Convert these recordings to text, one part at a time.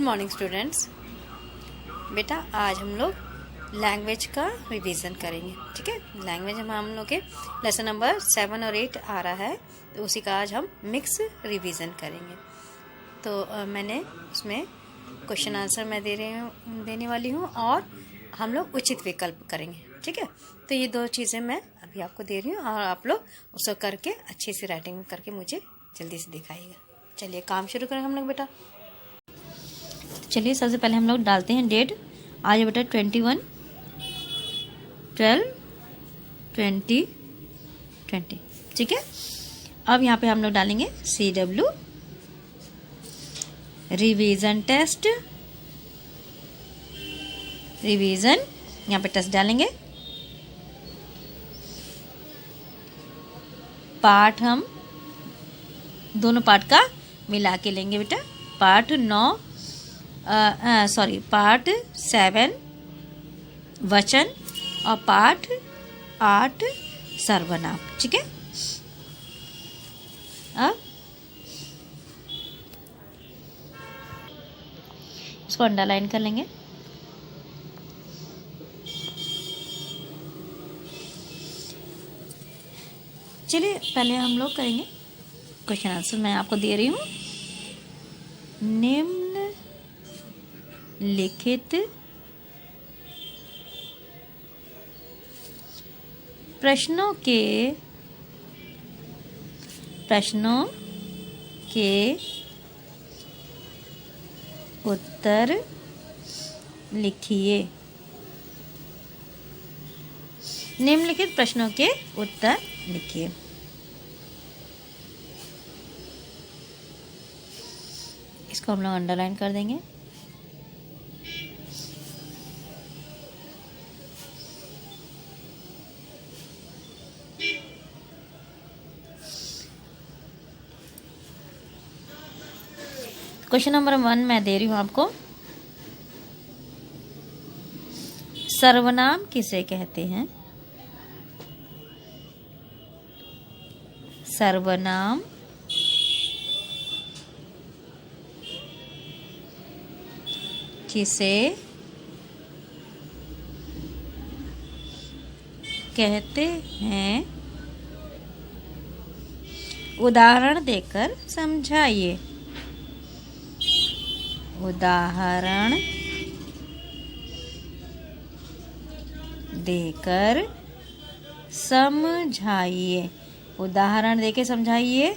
Morning students. बेटा आज हम लोग लैंग्वेज का रिवीजन करेंगे। ठीक है, लैंग्वेज हम लोग के लेसन नंबर 7 और 8 आ रहा है, तो उसी का आज हम मिक्स रिवीजन करेंगे। तो मैंने उसमें क्वेश्चन आंसर मैं देने वाली हूँ और हम लोग उचित विकल्प करेंगे। ठीक है, तो ये दो चीज़ें मैं अभी आपको दे रही हूँ और आप लोग उसको करके अच्छी सी राइटिंग करके मुझे जल्दी से दिखाइएगा। चलिए काम शुरू करें हम लोग बेटा। चलिए सबसे पहले हम लोग डालते हैं डेट। आज है बेटा 21/12/2020। ठीक है, अब यहाँ पे हम लोग डालेंगे CW रिवीजन टेस्ट। रिवीजन यहाँ पे टेस्ट डालेंगे। पार्ट हम दोनों पार्ट का मिला के लेंगे बेटा। पार्ट 7 वचन और पार्ट 8 सर्वनाम। ठीक है, अब इसको अंडरलाइन कर लेंगे। चलिए पहले हम लोग करेंगे क्वेश्चन आंसर। मैं आपको दे रही हूँ निम्नलिखित प्रश्नों के उत्तर लिखिए। निम्नलिखित प्रश्नों के उत्तर लिखिए। इसको हम लोग अंडरलाइन कर देंगे। क्वेश्चन नंबर 1 मैं दे रही हूं आपको। सर्वनाम किसे कहते हैं? सर्वनाम किसे कहते हैं? उदाहरण देकर समझाइए। उदाहरण देकर समझाइए। उदाहरण देके समझाइए।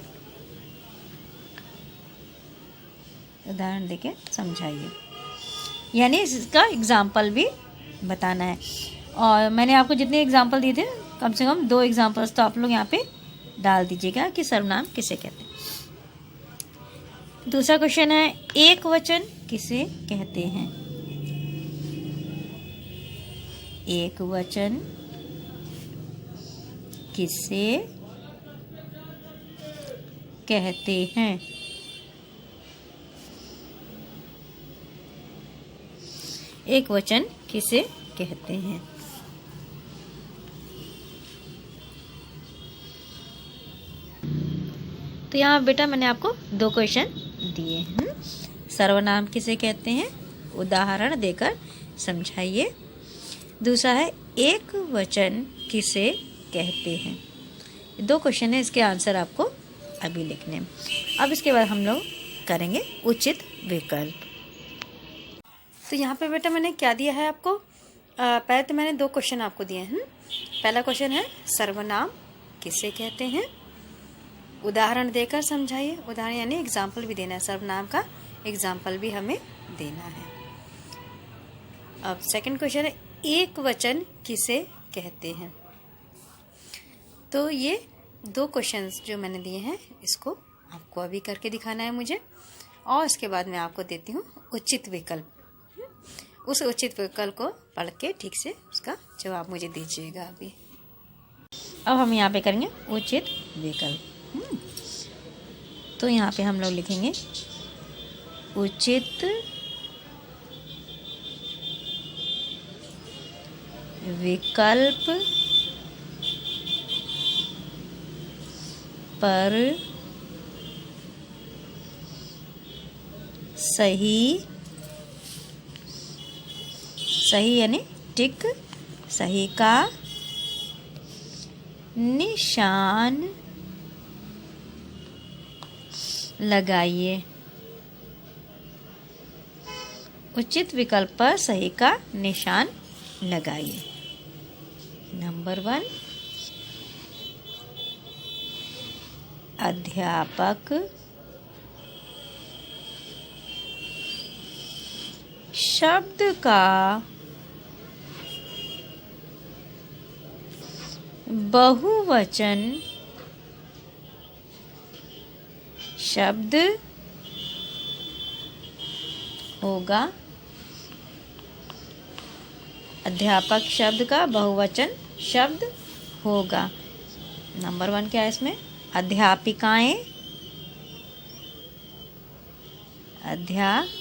उदाहरण देके समझाइए, यानी इसका एग्जाम्पल भी बताना है। और मैंने आपको जितने एग्जाम्पल दिए थे कम से कम 2 एग्जाम्पल्स तो आप लोग यहाँ पे डाल दीजिएगा कि सर्वनाम किसे कहते हैं। दूसरा क्वेश्चन है एक वचन किसे कहते हैं? एक वचन किसे कहते हैं? एक वचन किसे कहते हैं? तो यहाँ बेटा मैंने आपको 2 क्वेश्चन दिए हैं। सर्वनाम किसे कहते हैं? उदाहरण देकर समझाइए। दूसरा है एक वचन किसे कहते हैं। 2 क्वेश्चन है, इसके आंसर आपको अभी लिखने हैं। अब इसके बाद हम लोग करेंगे उचित विकल्प। तो यहाँ पे बेटा मैंने क्या दिया है आपको? पहले तो मैंने 2 क्वेश्चन आपको दिए हैं। पहला क्वेश्चन है सर्वनाम किसे कहते हैं, उदाहरण देकर समझाइए। उदाहरण यानी एग्जाम्पल भी देना है, सर्वनाम का एग्जाम्पल भी हमें देना है। अब सेकंड क्वेश्चन है एक वचन किसे कहते हैं। तो ये 2 क्वेश्चंस जो मैंने दिए हैं इसको आपको अभी करके दिखाना है मुझे, और इसके बाद मैं आपको देती हूँ उचित विकल्प। उस उचित विकल्प को पढ़ के ठीक से उसका जवाब मुझे दीजिएगा अभी। अब हम यहाँ पे करेंगे उचित विकल्प। तो यहाँ पे हम लोग लिखेंगे उचित विकल्प पर सही सही यानी टिक, सही का निशान लगाइए। उचित विकल्प पर सही का निशान लगाइए। नंबर 1, अध्यापक शब्द का बहुवचन शब्द होगा। अध्यापक शब्द का बहुवचन शब्द होगा। नंबर 1 क्या है इसमें? अध्यापिकाएं, अध्यापिकाएं।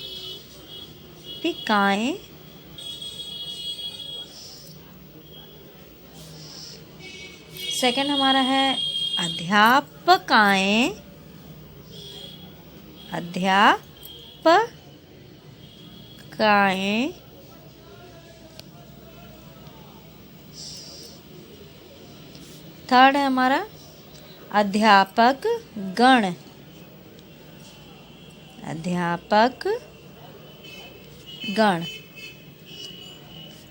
सेकंड हमारा है अध्यापकाएं, अध्यापकाएं। थर्ड है हमारा अध्यापक गण, अध्यापक गण।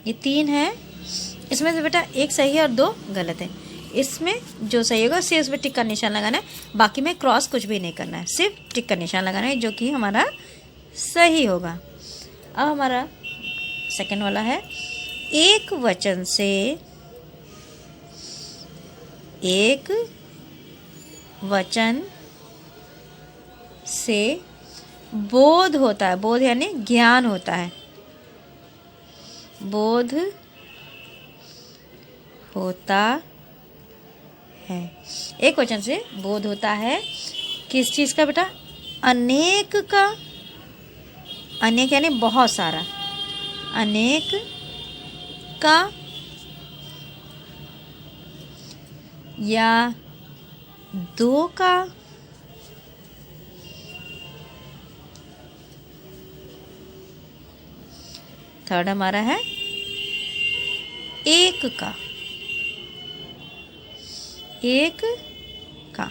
ये 3 है। इसमें से बेटा एक सही है और 2 गलत है। इसमें जो सही होगा सिर्फ उस पर टिक का निशान लगाना है, बाकी में क्रॉस कुछ भी नहीं करना है, सिर्फ टिक का निशान लगाना है जो कि हमारा सही होगा। अब हमारा सेकंड वाला है एक वचन से, एक वचन से बोध होता है। बोध यानी ज्ञान होता है। बोध होता है। एक वचन से बोध होता है किस चीज़ का बेटा? अनेक का। अनेक यानी बहुत सारा। अनेक का या 2 का थर्ड हमारा है एक का, एक का।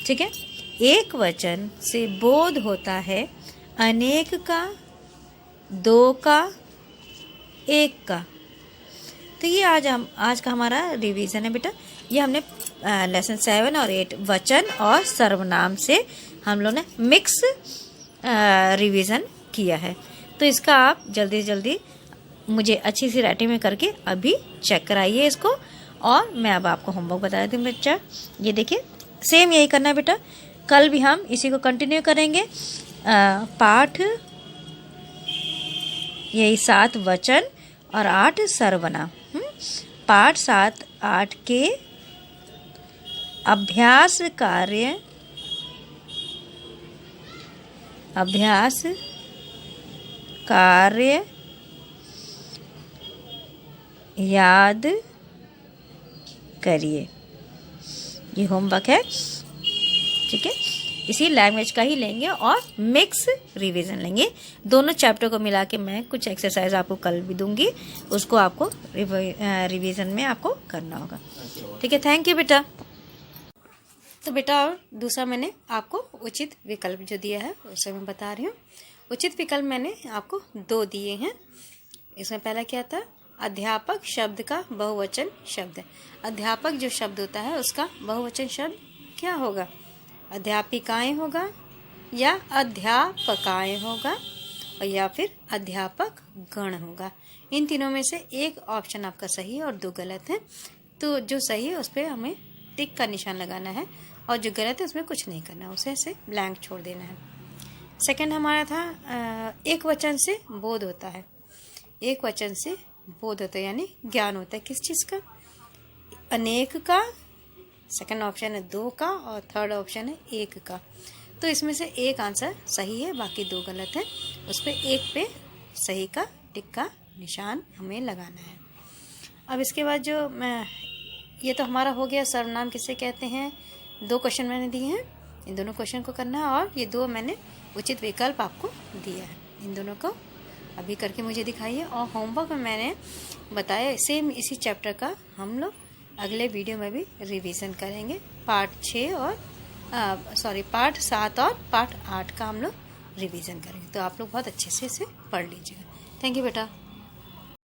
ठीक है। एक वचन से बोध होता है अनेक का, 2 का, 1 का। तो ये आज का हमारा रिवीजन है बेटा। ये हमने लेसन 7 और 8 वचन और सर्वनाम से हम लोग ने मिक्स रिवीजन किया है। तो इसका आप जल्दी से जल्दी मुझे अच्छी सी राइटिंग में करके अभी चेक कराइए इसको। और मैं अब आपको होमवर्क बता देती हूँ बच्चा। ये देखिए सेम यही करना है बेटा। कल भी हम इसी को कंटिन्यू करेंगे। पाठ यही 7 वचन और 8 सर्वनाम। पाठ 7, 8 के अभ्यास कार्य याद करिए। ये होमवर्क है। ठीक है। इसी लैंग्वेज का ही लेंगे और मिक्स रिवीजन लेंगे। दोनों चैप्टर को मिला के मैं कुछ एक्सरसाइज आपको कल भी दूंगी, उसको आपको रिवीजन में आपको करना होगा। ठीक है। थैंक यू बेटा। तो बेटा और दूसरा मैंने आपको उचित विकल्प जो दिया है उसे मैं बता रही हूँ। उचित विकल्प मैंने आपको 2 दिए हैं। इसमें पहला क्या था? अध्यापक शब्द का बहुवचन शब्द है। अध्यापक जो शब्द होता है उसका बहुवचन शब्द क्या होगा? अध्यापिकाएं होगा या अध्यापकाएं होगा और या फिर अध्यापक गण होगा। इन तीनों में से एक ऑप्शन आपका सही है और 2 गलत है। तो जो सही है उस पर हमें टिक का निशान लगाना है और जो गलत है उसमें कुछ नहीं करना है, उसे ऐसे ब्लैंक छोड़ देना है। सेकंड हमारा था एक वचन से बोध होता है। एक वचन से बोध होता है यानी ज्ञान होता है किस चीज़ का? अनेक का। सेकंड ऑप्शन है 2 का और थर्ड ऑप्शन है 1 का। तो इसमें से एक आंसर सही है, बाकी 2 गलत है। उस पर 1 पे सही का टिक का निशान हमें लगाना है। अब इसके बाद जो ये तो हमारा हो गया सर्वनाम किसे कहते हैं। 2 क्वेश्चन मैंने दिए हैं, इन दोनों क्वेश्चन को करना है और ये 2 मैंने उचित विकल्प आपको दिया है। इन दोनों को अभी करके मुझे दिखाइए। और होमवर्क में मैंने बताया सेम इसी चैप्टर का हम लोग अगले वीडियो में भी रिवीजन करेंगे। पार्ट 7 और पार्ट 8 का हम लोग रिवीजन करेंगे। तो आप लोग बहुत अच्छे से इसे पढ़ लीजिएगा। थैंक यू बेटा।